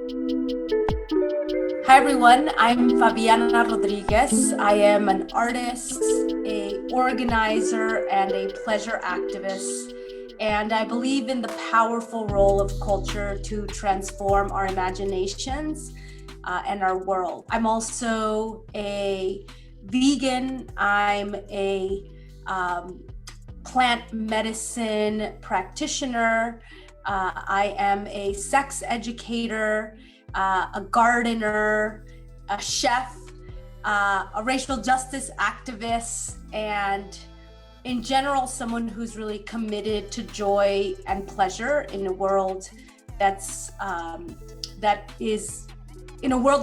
Hi everyone, I'm Favianna Rodriguez. I am an artist, a organizer, and a pleasure activist. And I believe in the powerful role of culture to transform our imaginations and our world. I'm also a vegan. I'm a plant medicine practitioner. I am a sex educator, a gardener, a chef, a racial justice activist, and in general, someone who's really committed to joy and pleasure in a world that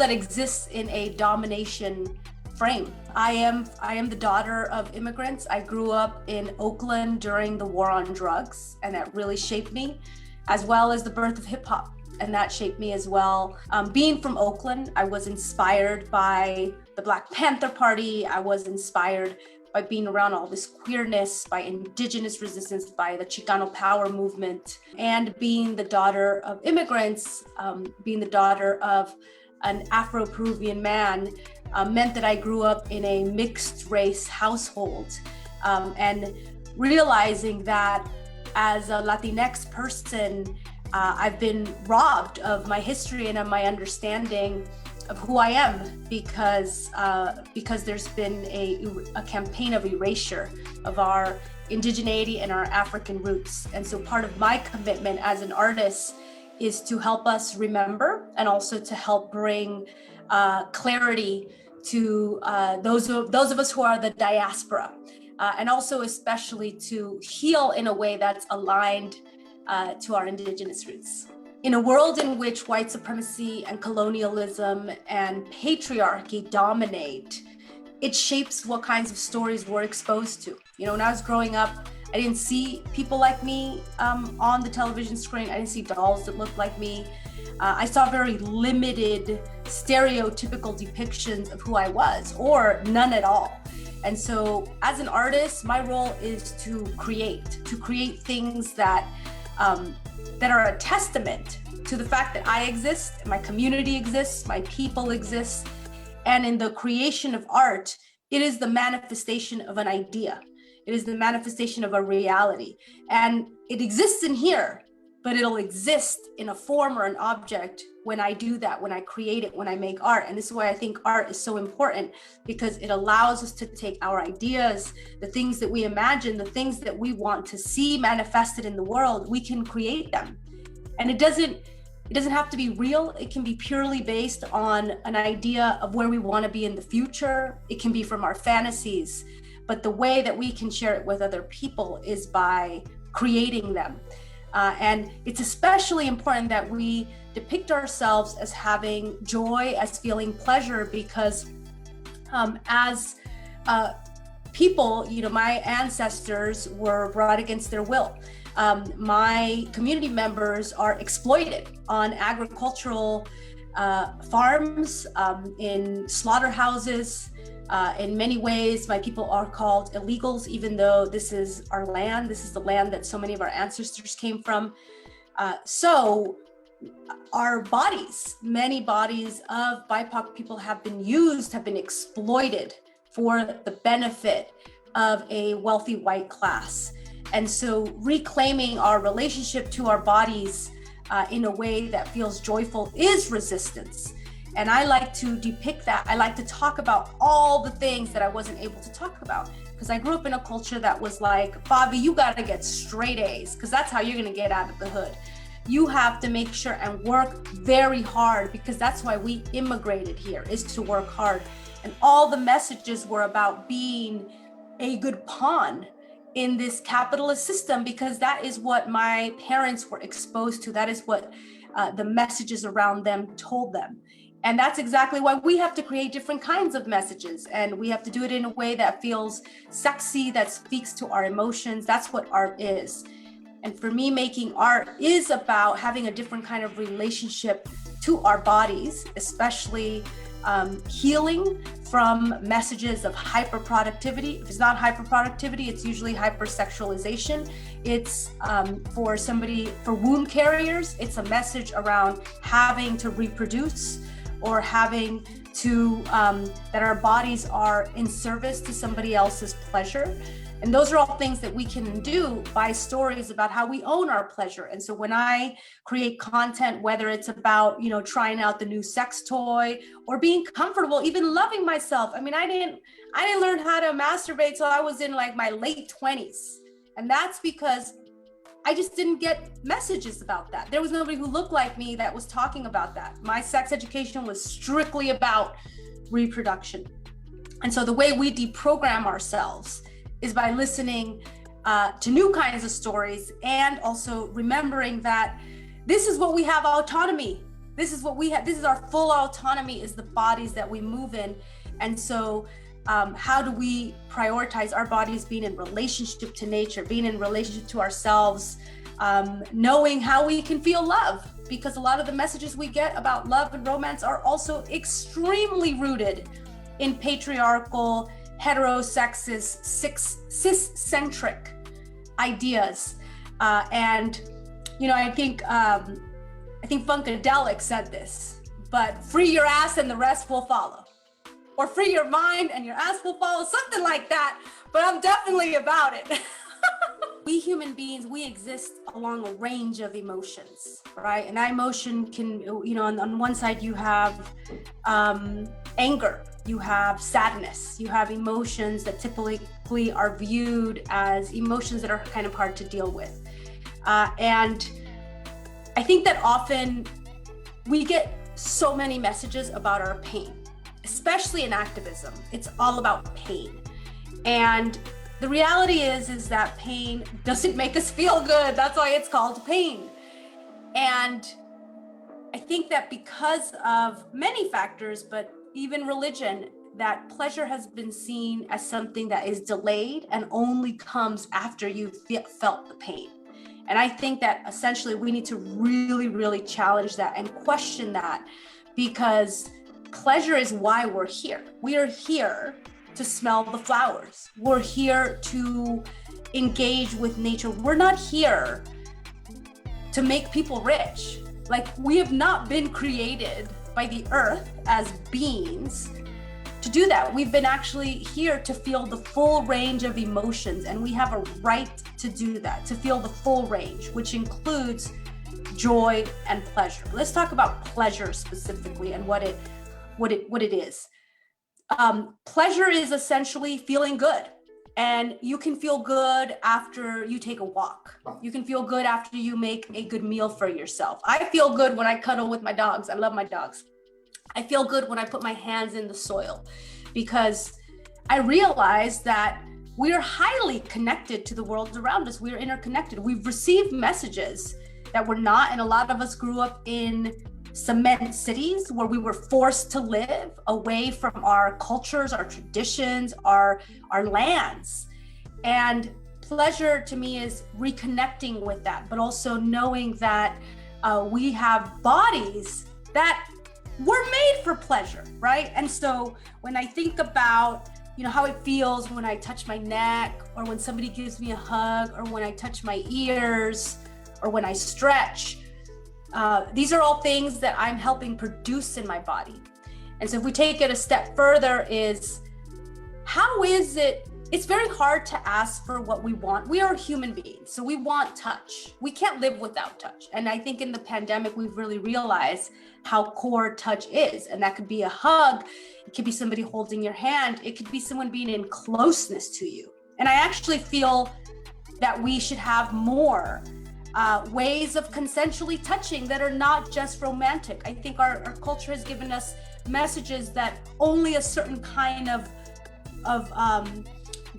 exists in a domination frame. I am the daughter of immigrants. I grew up in Oakland during the war on drugs, and that really shaped me, as well as the birth of hip hop. And that shaped me as well. Being from Oakland, I was inspired by the Black Panther Party. I was inspired by being around all this queerness, by indigenous resistance, by the Chicano power movement, and being the daughter of immigrants, being the daughter of an Afro-Peruvian man, meant that I grew up in a mixed race household, and realizing that as a Latinx person, I've been robbed of my history and of my understanding of who I am because there's been a campaign of erasure of our indigeneity and our African roots. And so part of my commitment as an artist is to help us remember and also to help bring clarity to those of us who are the diaspora, and also especially to heal in a way that's aligned to our indigenous roots. In a world in which white supremacy and colonialism and patriarchy dominate, it shapes what kinds of stories we're exposed to. You know, when I was growing up, I didn't see people like me on the television screen. I didn't see dolls that looked like me. I saw very limited stereotypical depictions of who I was, or none at all. And so as an artist, my role is to create things that are a testament to the fact that I exist, my community exists, my people exist. And in the creation of art, it is the manifestation of an idea. It is the manifestation of a reality. And it exists in here, but it'll exist in a form or an object when I do that, when I create it, when I make art. And this is why I think art is so important, because it allows us to take our ideas, the things that we imagine, the things that we want to see manifested in the world, we can create them. And it doesn't have to be real. It can be purely based on an idea of where we want to be in the future. It can be from our fantasies, but the way that we can share it with other people is by creating them. And it's especially important that we depict ourselves as having joy, as feeling pleasure, because as people, you know, my ancestors were brought against their will. My community members are exploited on agricultural farms, in slaughterhouses. In many ways, my people are called illegals, even though this is our land. This is the land that so many of our ancestors came from. So our bodies, many bodies of BIPOC people have been exploited for the benefit of a wealthy white class. And so reclaiming our relationship to our bodies in a way that feels joyful is resistance. And I like to depict that. I like to talk about all the things that I wasn't able to talk about, because I grew up in a culture that was like, Bobby, you got to get straight A's, because that's how you're going to get out of the hood. You have to make sure and work very hard, because that's why we immigrated here, is to work hard. And all the messages were about being a good pawn in this capitalist system, because that is what my parents were exposed to. That is what the messages around them told them. And that's exactly why we have to create different kinds of messages. And we have to do it in a way that feels sexy, that speaks to our emotions. That's what art is. And for me, making art is about having a different kind of relationship to our bodies, especially healing from messages of hyperproductivity. If it's not hyperproductivity, it's usually hypersexualization. It's for womb carriers, it's a message around having to reproduce or having to, that our bodies are in service to somebody else's pleasure. And those are all things that we can do by stories about how we own our pleasure. And so when I create content, whether it's about, trying out the new sex toy or being comfortable, even loving myself. I mean, I didn't learn how to masturbate till I was in like my late 20s. And that's because I just didn't get messages about that. There was nobody who looked like me that was talking about that. My sex education was strictly about reproduction. And so the way we deprogram ourselves is by listening to new kinds of stories and also remembering that this is what we have autonomy. This is what we have. This is our full autonomy, is the bodies that we move in. And so how do we prioritize our bodies being in relationship to nature, being in relationship to ourselves, knowing how we can feel love? Because a lot of the messages we get about love and romance are also extremely rooted in patriarchal, heterosexist, cis-centric ideas. I think Funkadelic said this, but free your ass and the rest will follow. Or free your mind and your ass will follow, something like that. But I'm definitely about it. We human beings, we exist along a range of emotions, right? And that emotion can, on one side you have anger, you have sadness, you have emotions that typically are viewed as emotions that are kind of hard to deal with. And I think that often we get so many messages about our pain, especially in activism. It's all about pain. And the reality is that pain doesn't make us feel good. That's why it's called pain. And I think that because of many factors, but even religion, that pleasure has been seen as something that is delayed and only comes after you've felt the pain. And I think that essentially we need to really, really challenge that and question that, because pleasure is why we're here. We are here to smell the flowers. We're here to engage with nature. We're not here to make people rich. Like, we have not been created by the earth as beings to do that. We've been actually here to feel the full range of emotions, and we have a right to do that, to feel the full range, which includes joy and pleasure. Let's talk about pleasure specifically and what it is. Pleasure is essentially feeling good. And you can feel good after you take a walk. You can feel good after you make a good meal for yourself. I feel good when I cuddle with my dogs. I love my dogs. I feel good when I put my hands in the soil, because I realize that we are highly connected to the world around us. We are interconnected. We've received messages that we're not, and a lot of us grew up in cement cities where we were forced to live away from our cultures, our traditions, our lands. And pleasure to me is reconnecting with that, but also knowing that we have bodies that were made for pleasure, right? And so when I think about, how it feels when I touch my neck, or when somebody gives me a hug, or when I touch my ears, or when I stretch, these are all things that I'm helping produce in my body. And so if we take it a step further, is how is it? It's very hard to ask for what we want. We are human beings, so we want touch. We can't live without touch. And I think in the pandemic, we've really realized how core touch is. And that could be a hug. It could be somebody holding your hand. It could be someone being in closeness to you. And I actually feel that we should have more ways of consensually touching that are not just romantic. I think our culture has given us messages that only a certain kind of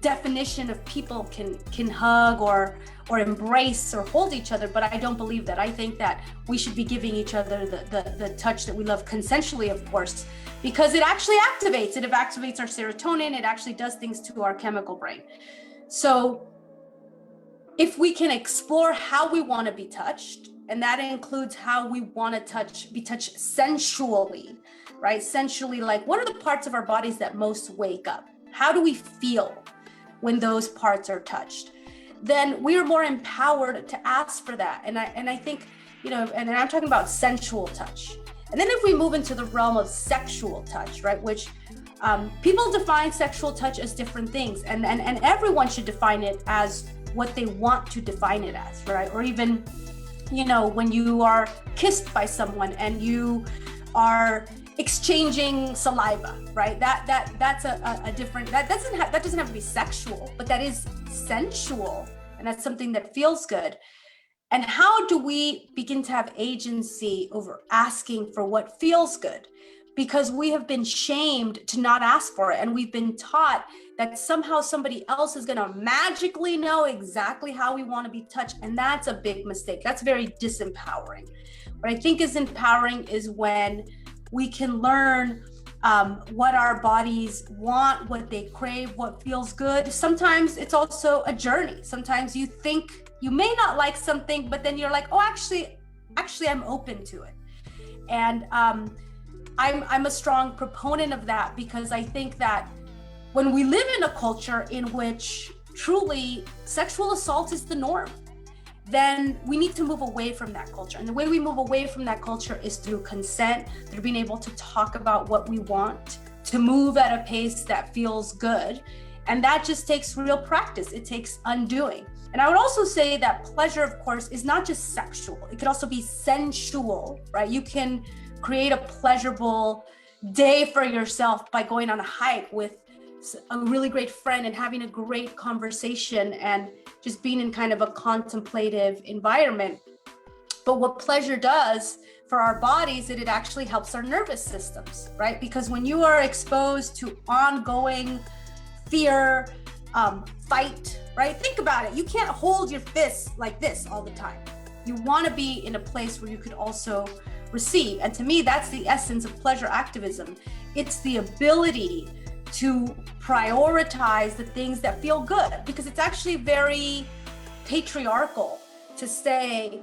definition of people can hug or embrace or hold each other, but I don't believe that. I think that we should be giving each other the touch that we love consensually, of course, because it actually activates. It activates our serotonin. It actually does things to our chemical brain. So if we can explore how we want to be touched, and that includes how we want to be touched sensually, right? Essentially, like, what are the parts of our bodies that most wake up? How do we feel when those parts are touched? Then we are more empowered to ask for that. And I think, and I'm talking about sensual touch. And then if we move into the realm of sexual touch, right, which people define sexual touch as different things, and everyone should define it as what they want to define it as, right? Or even, when you are kissed by someone and you are exchanging saliva, right? That's a different, that doesn't have to be sexual, but that is sensual, and that's something that feels good. And how do we begin to have agency over asking for what feels good? Because we have been shamed to not ask for it, and we've been taught that somehow somebody else is going to magically know exactly how we want to be touched, and that's a big mistake. That's very disempowering. What I think is empowering is when we can learn what our bodies want, what they crave, what feels good. Sometimes it's also a journey. Sometimes you think you may not like something, but then you're like, oh, actually I'm open to it. And I'm a strong proponent of that, because I think that when we live in a culture in which truly sexual assault is the norm, then we need to move away from that culture. And the way we move away from that culture is through consent, through being able to talk about what we want, to move at a pace that feels good. And that just takes real practice. It takes undoing. And I would also say that pleasure, of course, is not just sexual. It could also be sensual, right? You can create a pleasurable day for yourself by going on a hike with a really great friend and having a great conversation and just being in kind of a contemplative environment. But what pleasure does for our bodies is it actually helps our nervous systems, right? Because when you are exposed to ongoing fear, fight, right? Think about it. You can't hold your fists like this all the time. You want to be in a place where you could also receive. And to me, that's the essence of pleasure activism. It's the ability to prioritize the things that feel good, because it's actually very patriarchal to say,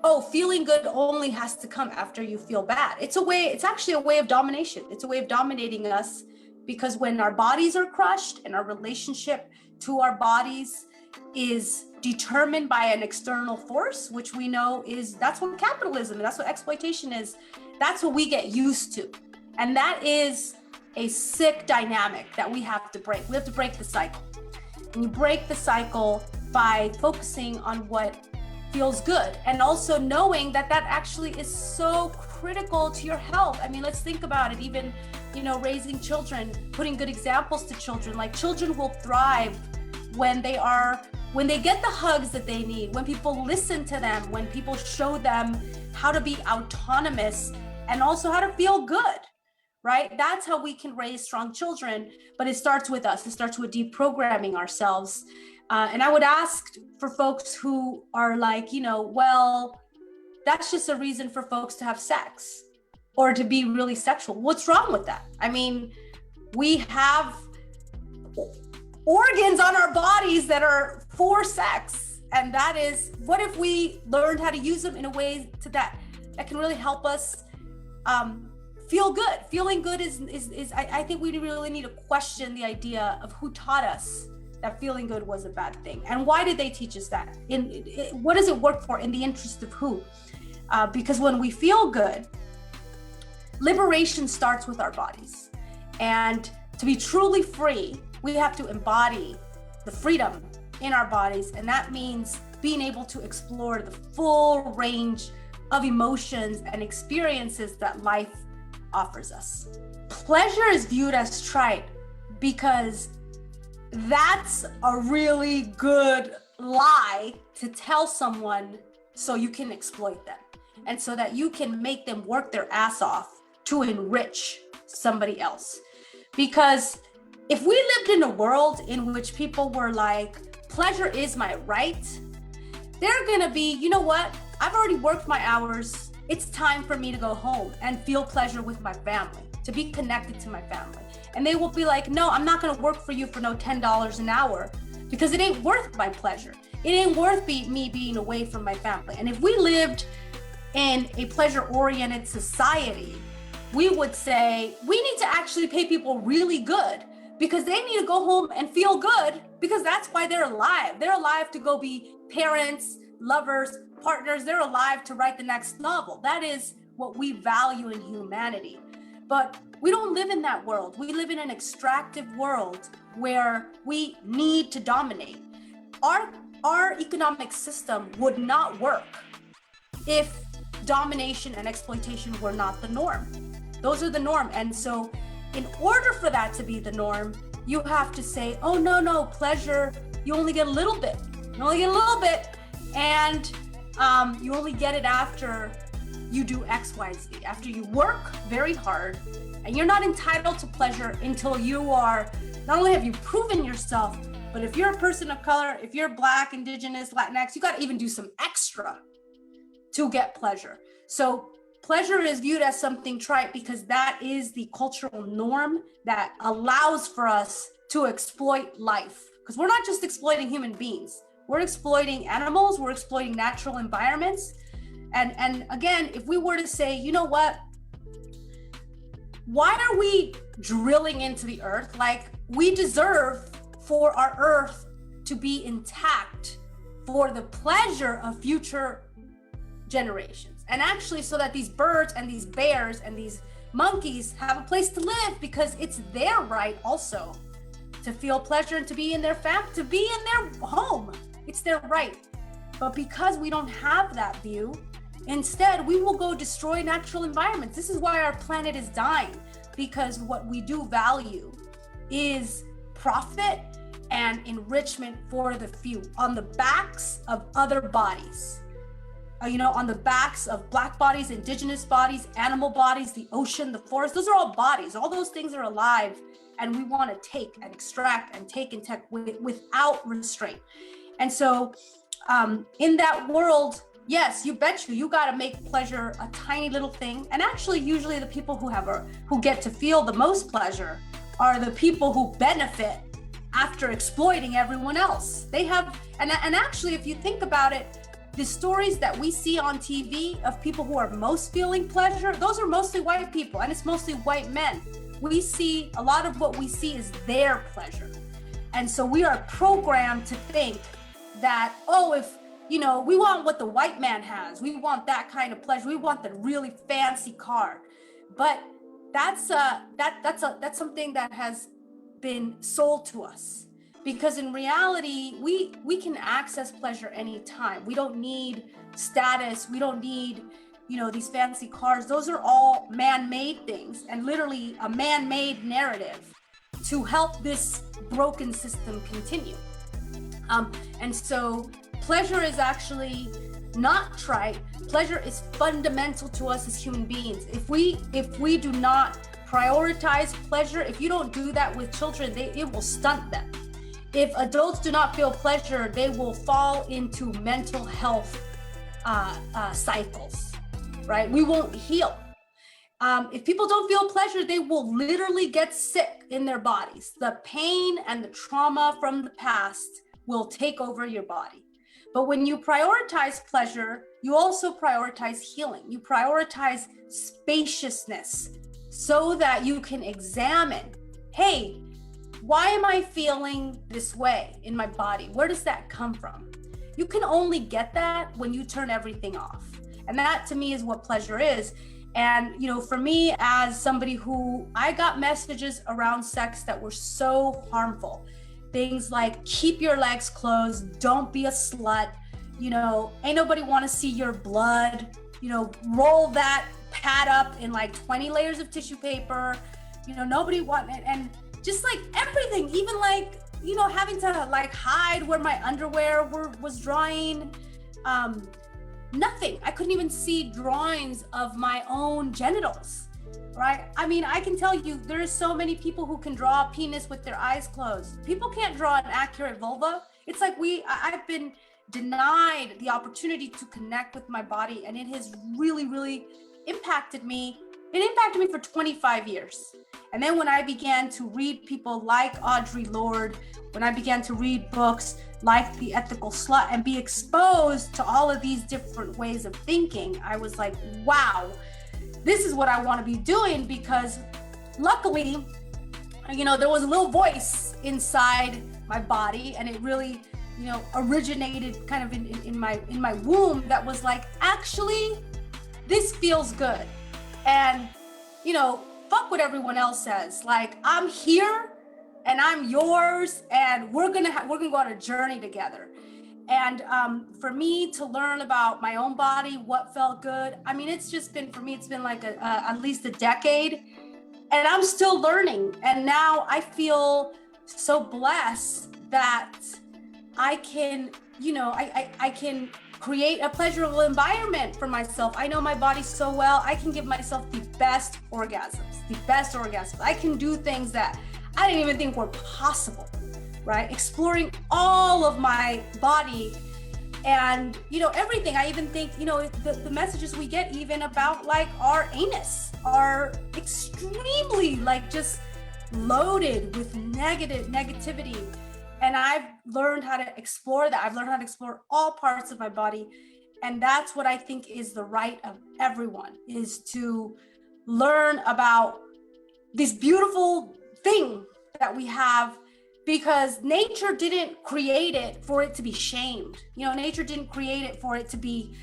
oh, feeling good only has to come after you feel bad. It's actually a way of domination. It's a way of dominating us, because when our bodies are crushed and our relationship to our bodies is determined by an external force, which we know that's what capitalism and that's what exploitation is. That's what we get used to. And that is a sick dynamic that we have to break. We have to break the cycle. And you break the cycle by focusing on what feels good, and also knowing that actually is so critical to your health. I mean, let's think about it. Even, raising children, putting good examples to children. Like, children will thrive when they get the hugs that they need, when people listen to them, when people show them how to be autonomous and also how to feel good, right? That's how we can raise strong children, but it starts with us. It starts with deprogramming ourselves. And I would ask for folks who are like, well, that's just a reason for folks to have sex or to be really sexual. What's wrong with that? I mean, we have organs on our bodies that are for sex. And that is, what if we learned how to use them in a way that can really help us feel good? Feeling good is I think we really need to question the idea of who taught us that feeling good was a bad thing. And why did they teach us that? What does it work for? In the interest of who? Because when we feel good, liberation starts with our bodies. And to be truly free, we have to embody the freedom in our bodies. And that means being able to explore the full range of emotions and experiences that life offers us. Pleasure is viewed as trite because that's a really good lie to tell someone so you can exploit them and so that you can make them work their ass off to enrich somebody else. Because if we lived in a world in which people were like, pleasure is my right, they're gonna be, you know what? I've already worked my hours. It's time for me to go home and feel pleasure with my family, to be connected to my family. And they will be like, no, I'm not gonna work for you for no $10 an hour because it ain't worth my pleasure. It ain't worth me being away from my family. And if we lived in a pleasure-oriented society, we would say we need to actually pay people really good because they need to go home and feel good because that's why they're alive. They're alive to go be parents, lovers, partners. They're alive to write the next novel. That is what we value in humanity. But we don't live in that world. We live in an extractive world where we need to dominate. Our economic system would not work if domination and exploitation were not the norm. Those are the norm. And so in order for that to be the norm, you have to say, oh, no, pleasure, you only get a little bit. You only get a little bit. And you only get it after you do X, Y, Z, after you work very hard. And you're not entitled to pleasure until you are, not only have you proven yourself, but if you're a person of color, if you're Black, Indigenous, Latinx, you got to even do some extra to get pleasure. So pleasure is viewed as something trite because that is the cultural norm that allows for us to exploit life. Because we're not just exploiting human beings, we're exploiting animals, we're exploiting natural environments. And again, if we were to say, you know what, why are we drilling into the earth? Like, we deserve for our earth to be intact for the pleasure of future generations. And actually so that these birds and these bears and these monkeys have a place to live because it's their right also to feel pleasure and to be in their to be in their home. It's their right. But because we don't have that view, instead, we will go destroy natural environments. This is why our planet is dying, because what we do value is profit and enrichment for the few on the backs of other bodies. On the backs of Black bodies, Indigenous bodies, animal bodies, the ocean, the forest. Those are all bodies. All those things are alive, and we want to take and extract and take and take without restraint. And so in that world, yes, you bet you got to make pleasure a tiny little thing. And actually, usually the people who get to feel the most pleasure are the people who benefit after exploiting everyone else. They have, and actually, if you think about it, the stories that we see on TV of people who are most feeling pleasure, those are mostly white people, and it's mostly white men. We see, a lot of what we see is their pleasure. And so we are programmed to think that, if we want what the white man has. We want that kind of pleasure. We want the really fancy car. But that's something that has been sold to us. Because in reality, we can access pleasure anytime. We don't need status. We don't need, these fancy cars. Those are all man-made things, and literally a man-made narrative to help this broken system continue. And so pleasure is actually not trite. Pleasure is fundamental to us as human beings. If we do not prioritize pleasure, if you don't do that with children, it will stunt them. If adults do not feel pleasure, they will fall into mental health cycles, right? We won't heal. If people don't feel pleasure, they will literally get sick in their bodies. The pain and the trauma from the past will take over your body. But when you prioritize pleasure, you also prioritize healing. You prioritize spaciousness so that you can examine, hey, why am I feeling this way in my body? Where does that come from? You can only get that when you turn everything off. And that to me is what pleasure is. And, for me, as somebody I got messages around sex that were so harmful. Things like, keep your legs closed, don't be a slut, ain't nobody want to see your blood, roll that pad up in like 20 layers of tissue paper, nobody want it. And just like everything, even like, having to like hide where my underwear was drying, nothing. I couldn't even see drawings of my own genitals, right? I mean, I can tell you, there's so many people who can draw a penis with their eyes closed. People can't draw an accurate vulva. It's like I've been denied the opportunity to connect with my body, and it has really, really impacted me. It impacted me for 25 years. And then when I began to read people like Audre Lorde, when I began to read books like The Ethical Slut and be exposed to all of these different ways of thinking, I was like, wow, this is what I want to be doing, because luckily, there was a little voice inside my body, and it really, originated kind of in my womb that was like, actually, this feels good. And, fuck what everyone else says. Like, I'm here and I'm yours, and we're gonna go on a journey together. And for me to learn about my own body, what felt good, I mean, it's been like at least a decade, and I'm still learning. And now I feel so blessed that I can, I can create a pleasurable environment for myself. I know my body so well. I can give myself the best orgasms. I can do things that I didn't even think were possible, right? Exploring all of my body and, everything. I even think, the messages we get even about like our anus are extremely like just loaded with negativity. And I've learned how to explore that. I've learned how to explore all parts of my body. And that's what I think is the right of everyone, is to learn about this beautiful thing that we have, because nature didn't create it for it to be shamed. Nature didn't create it for it to be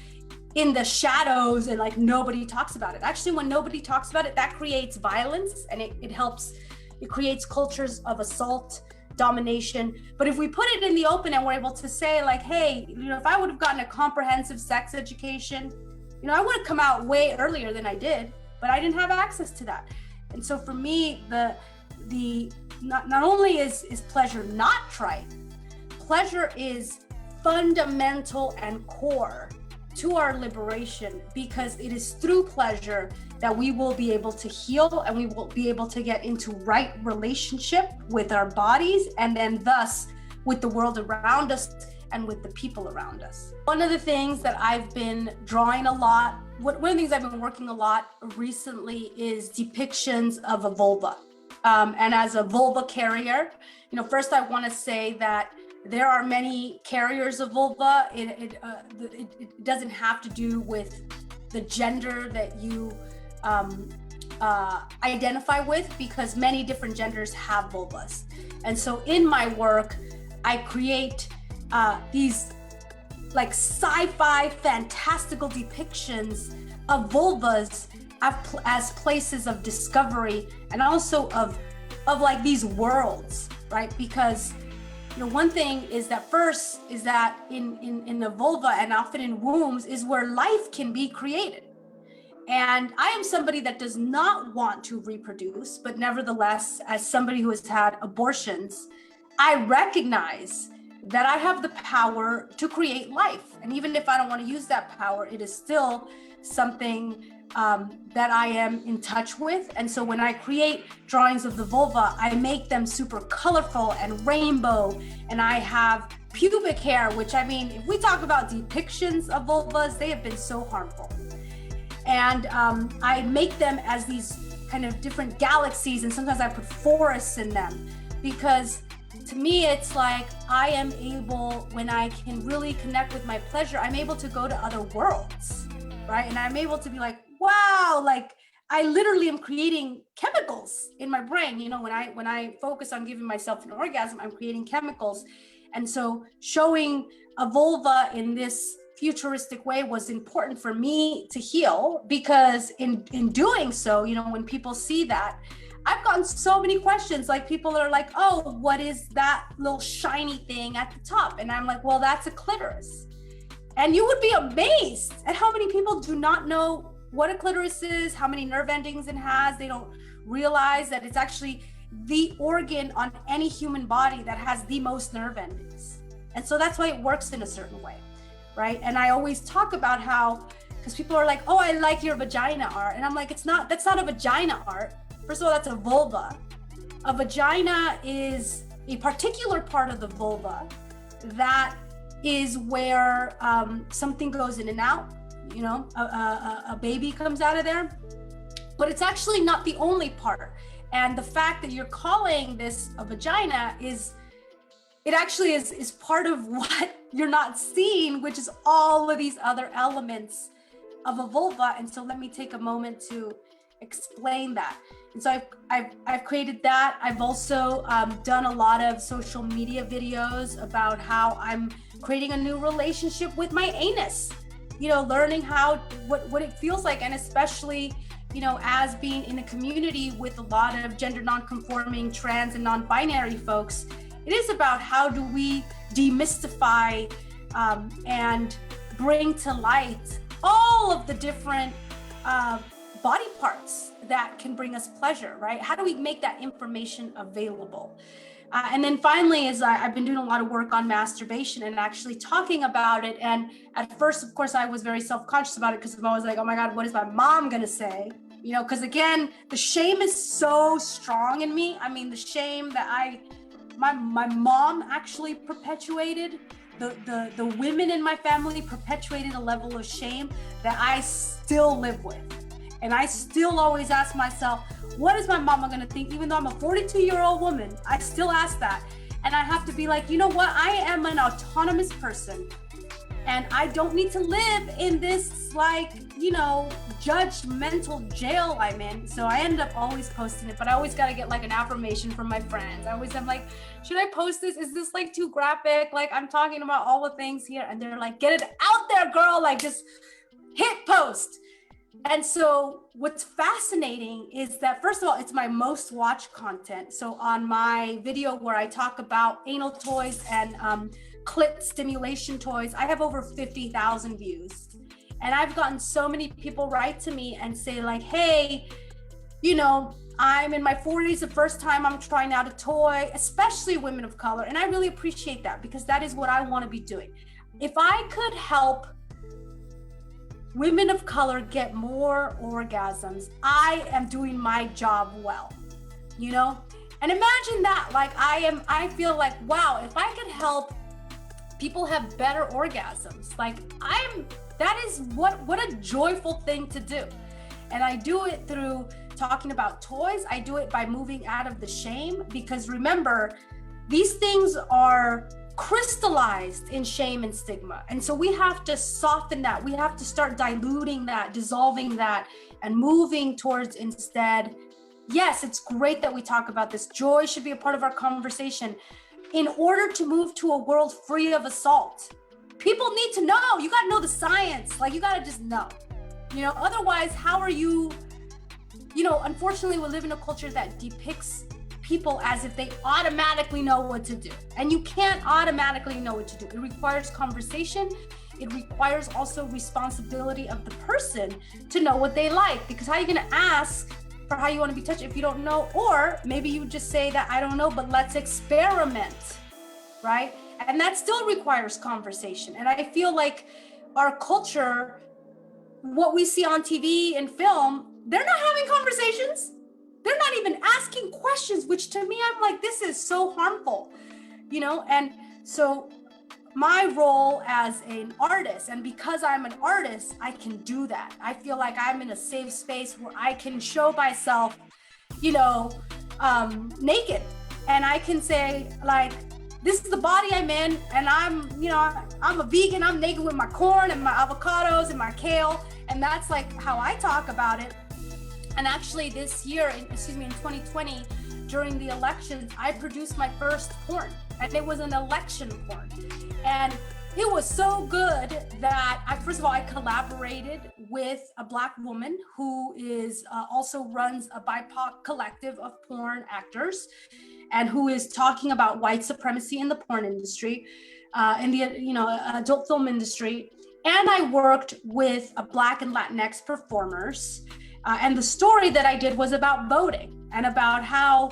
in the shadows and like nobody talks about it. Actually, when nobody talks about it, that creates violence, and it creates cultures of assault, domination. But if we put it in the open and we're able to say like, hey, if I would have gotten a comprehensive sex education, I would have come out way earlier than I did, but I didn't have access to that. And so for me, the not only is pleasure not trite, pleasure is fundamental and core to our liberation, because it is through pleasure that we will be able to heal, and we will be able to get into right relationship with our bodies, and then thus with the world around us and with the people around us. One of the things that I've been drawing a lot, one of the things I've been working a lot recently is depictions of a vulva. And as a vulva carrier, first I want to say that there are many carriers of vulva. It doesn't have to do with the gender that you identify with, because many different genders have vulvas. And so in my work, I create these like sci-fi fantastical depictions of vulvas as places of discovery, and also of like these worlds, right? Because one thing is that first is that in the vulva, and often in wombs, is where life can be created. And I am somebody that does not want to reproduce, but nevertheless, as somebody who has had abortions, I recognize that I have the power to create life. And even if I don't want to use that power, it is still something that I am in touch with. And so when I create drawings of the vulva, I make them super colorful and rainbow. And I have pubic hair, which, I mean, if we talk about depictions of vulvas, they have been so harmful. And I make them as these kind of different galaxies, and sometimes I put forests in them, because to me, it's like I am able, when I can really connect with my pleasure, I'm able to go to other worlds, right? And I'm able to be like, wow, like I literally am creating chemicals in my brain. When I focus on giving myself an orgasm, I'm creating chemicals. And so showing a vulva in this futuristic way was important for me to heal, because in doing so, when people see that, I've gotten so many questions. Like, people are like, oh, what is that little shiny thing at the top? And I'm like, well, that's a clitoris. And you would be amazed at how many people do not know what a clitoris is, how many nerve endings it has. They don't realize that it's actually the organ on any human body that has the most nerve endings. And so that's why it works in a certain way, right? And I always talk about how, because people are like, oh, I like your vagina art. And I'm like, that's not a vagina art. First of all, that's a vulva. A vagina is a particular part of the vulva that is where something goes in and out, a baby comes out of there, but it's actually not the only part. And the fact that you're calling this a vagina is part of what you're not seeing, which is all of these other elements of a vulva. And so let me take a moment to explain that. And so I've created that. I've also done a lot of social media videos about how I'm creating a new relationship with my anus, learning what it feels like. And especially, as being in a community with a lot of gender non-conforming, trans and non-binary folks, it is about how do we demystify and bring to light all of the different body parts that can bring us pleasure, right? How do we make that information available? And then finally, I've been doing a lot of work on masturbation and actually talking about it. And at first, of course, I was very self-conscious about it because I'm always like, oh my God, what is my mom gonna say? Because again, the shame is so strong in me. I mean, the shame that my mom actually perpetuated, the women in my family perpetuated a level of shame that I still live with. And I still always ask myself, what is my mama gonna think? Even though I'm a 42-year-old woman, I still ask that. And I have to be like, you know what? I am an autonomous person. And I don't need to live in this judgmental jail I'm in. So I ended up always posting it, but I always gotta get an affirmation from my friends. I always am like, should I post this? Is this too graphic? I'm talking about all the things here. And they're like, get it out there, girl. Just hit post. And so what's fascinating is that, first of all, it's my most watched content. So on my video where I talk about anal toys and clit stimulation toys, I have over 50,000 views. And I've gotten so many people write to me and say hey, I'm in my 40s, the first time I'm trying out a toy, especially women of color. And I really appreciate that because that is what I want to be doing. If I could help women of color get more orgasms, I am doing my job well, And imagine that, I feel wow, if I could help people have better orgasms, that is what a joyful thing to do. And I do it through talking about toys. I do it by moving out of the shame, because remember, these things are crystallized in shame and stigma. And so we have to soften that. We have to start diluting that, dissolving that, and moving towards instead, yes, it's great that we talk about this. Joy should be a part of our conversation. In order to move to a world free of assault, people need to know. You got to know the science. You got to just know. Otherwise, how are you, unfortunately, we live in a culture that depicts people as if they automatically know what to do. And you can't automatically know what to do. It requires conversation. It requires also responsibility of the person to know what they like, because how are you going to ask for how you want to be touched if you don't know? Or maybe you just say that I don't know, but let's experiment, right? And that still requires conversation. And I feel like our culture, what we see on TV and film, they're not having conversations. They're not even asking questions, which to me, I'm this is so harmful, And so my role as an artist, and because I'm an artist, I can do that. I feel like I'm in a safe space where I can show myself, naked. And I can say this is the body I'm in, and I'm a vegan. I'm naked with my corn and my avocados and my kale. And that's how I talk about it. And actually this year, in 2020, during the elections, I produced my first porn, and it was an election porn. And it was so good that first of all, I collaborated with a Black woman who is also runs a BIPOC collective of porn actors, and who is talking about white supremacy in the porn industry, in the adult film industry. And I worked with a Black and Latinx performers. And the story that I did was about voting, and about how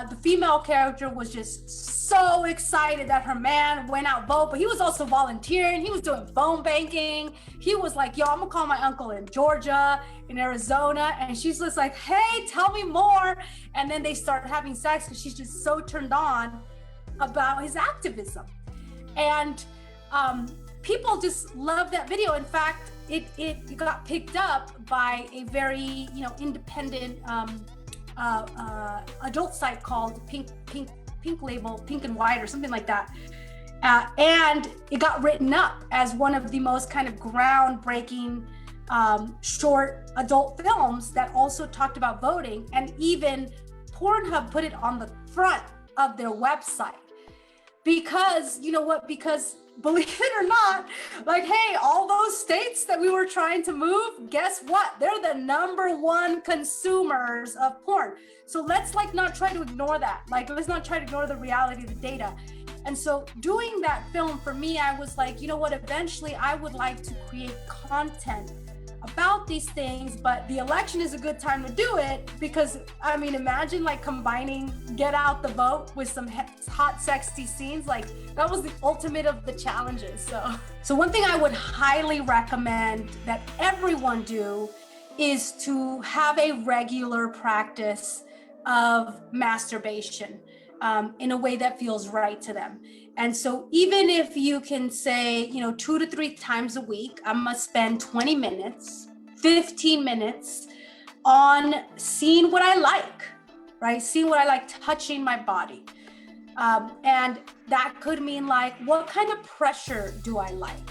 the female character was just so excited that her man went out vote, but he was also volunteering. He was doing phone banking. He was like, yo, I'm gonna call my uncle in Georgia, in Arizona. And she's just like, hey, tell me more. And then they start having sex because she's just so turned on about his activism. And people just love that video. In fact, it got picked up by a very independent adult site called Pink Label, Pink and White, or something like that. And it got written up as one of the most kind of groundbreaking short adult films that also talked about voting, and even Pornhub put it on the front of their website. Because, you know what, because believe it or not, like, hey, all those states that we were trying to move, guess what? They're the #1 consumers of porn. So let's like not try to ignore that. Like, let's not try to ignore the reality of the data. And so doing that film, for me, I was like, you know what, eventually I would like to create content about these things, but the election is a good time to do it, because I mean, imagine like combining Get Out the Vote with some hot, sexy scenes. Like, that was the ultimate of the challenges. So one thing I would highly recommend that everyone do is to have a regular practice of masturbation in a way that feels right to them. And so even if you can say, 2 to 3 times a week, I'm gonna spend 20 minutes, 15 minutes on seeing what I like, right? Seeing what I like, touching my body. And that could mean like, what kind of pressure do I like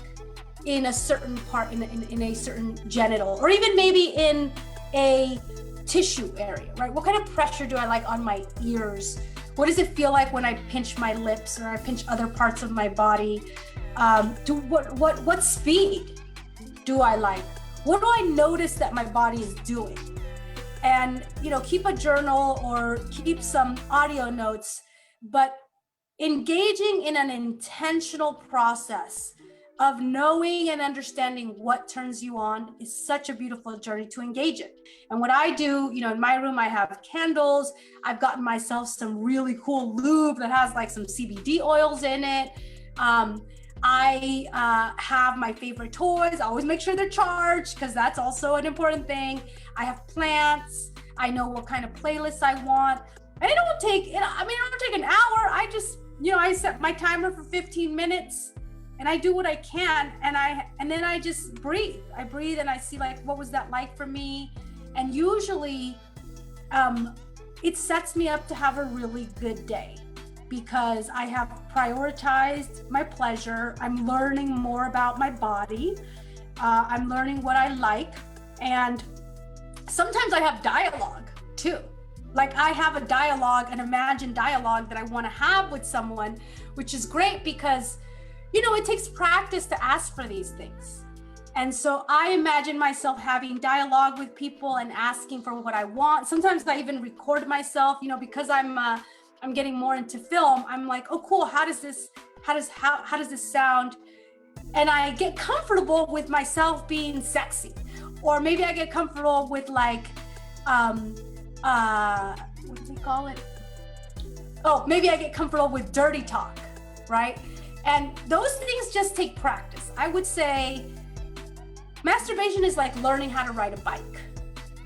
in a certain part, in a certain genital, or even maybe in a tissue area, right? What kind of pressure do I like on my ears? What does it feel like when I pinch my lips or I pinch other parts of my body? What speed do I like? What do I notice that my body is doing? And, keep a journal or keep some audio notes, but engaging in an intentional process of knowing and understanding what turns you on is such a beautiful journey to engage in. And what I do, in my room, I have candles. I've gotten myself some really cool lube that has like some CBD oils in it. I have my favorite toys. I always make sure they're charged, because that's also an important thing. I have plants. I know what kind of playlists I want. And it don't take, it don't take an hour. I just, I set my timer for 15 minutes. And I do what I can, and then I just breathe. I breathe and I see like, what was that like for me? And usually it sets me up to have a really good day, because I have prioritized my pleasure. I'm learning more about my body. I'm learning what I like. And sometimes I have dialogue too. Like, I have a dialogue, an imagined dialogue that I want to have with someone, which is great because it takes practice to ask for these things. And so I imagine myself having dialogue with people and asking for what I want. Sometimes I even record myself, because I'm getting more into film. I'm like, oh, cool. How does this sound? And I get comfortable with myself being sexy, or maybe I get comfortable with like, what do we call it? Oh, maybe I get comfortable with dirty talk, right? And those things just take practice. I would say masturbation is like learning how to ride a bike.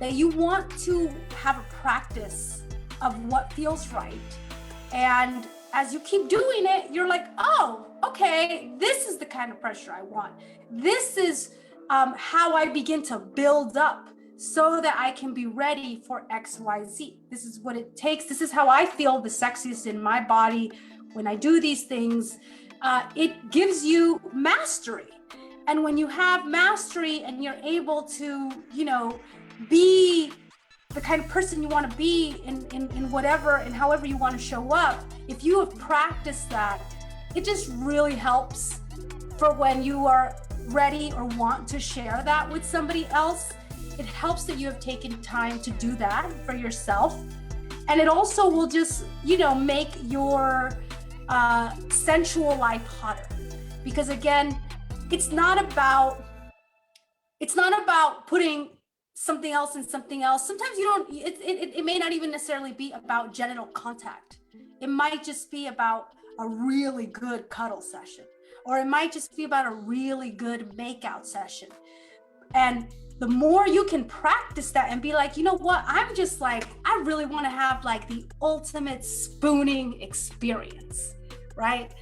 That you want to have a practice of what feels right. And as you keep doing it, you're like, oh, okay, this is the kind of pressure I want. This is how I begin to build up so that I can be ready for X, Y, Z. This is what it takes. This is how I feel the sexiest in my body when I do these things. It gives you mastery. And when you have mastery and you're able to, be the kind of person you want to be in whatever and however you want to show up, if you have practiced that, it just really helps for when you are ready or want to share that with somebody else. It helps that you have taken time to do that for yourself. And it also will just, make your sensual life hotter. Because again, it's not about putting something else in something else. Sometimes it may not even necessarily be about genital contact. It might just be about a really good cuddle session, or it might just be about a really good makeout session. And the more you can practice that and be like, you know what, I'm just like, I really want to have like the ultimate spooning experience, right?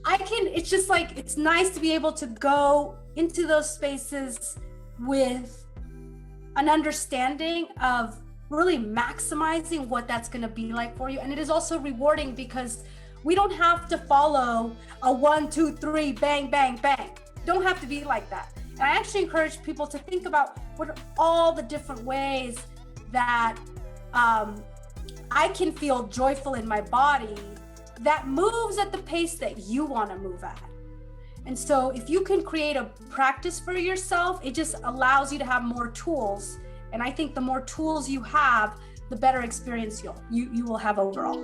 It's just like, it's nice to be able to go into those spaces with an understanding of really maximizing what that's going to be like for you. And it is also rewarding because we don't have to follow a 1, 2, 3, bang, bang, bang. Don't have to be like that. And I actually encourage people to think about what are all the different ways that I can feel joyful in my body that moves at the pace that you want to move at. And so if you can create a practice for yourself, it just allows you to have more tools. And I think the more tools you have, the better experience you will have overall.